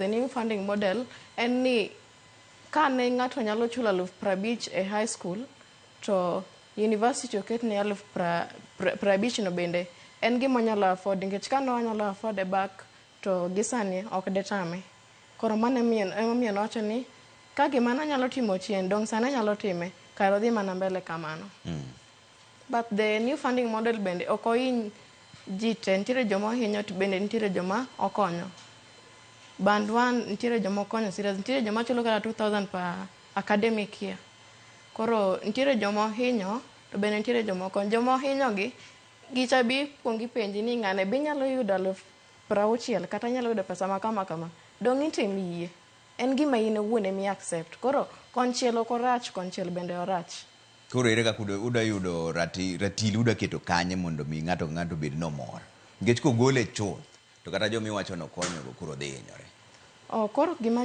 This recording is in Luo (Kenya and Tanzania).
The new funding model en ni kane ng'ato nyalo chulo 50,000 e high school to university oket ni 50,000 no bende en gima nyalo afford nikech kane wanyalo afford e back to gisani ok detame. Koro mano emomiyo nowacho ni ka gima nanyalo timo chien dong sani nyalo time kar odhi mana mbele kamano. But the new funding model bende ok ohiny ji te, nitiere joma ohinyo to bende nitiere joma okonyo. Band 1 nitiere joma okonyo serious, nitiere joma chulo kata 2,000 per academic year. Koro nitiere joma ohinyo to bende nitiere joma okonyo. Joma ohinyo gi gicha bi kuongi penji ni ng'ane be nyalo yudo 60,000 kata nyalo yudo pesa ma kama kama. Dong itim yie. En gima in owuon emi accept. Koro konchiel ok orach, konchiel bende orach. Koro ere kaka uda yudo ratil uda keto kanye mondo mi ng'ato bed nomor. Nikech kogole chuth to kata jomi wacho no konyo go koro dhi hinyore. Koro gima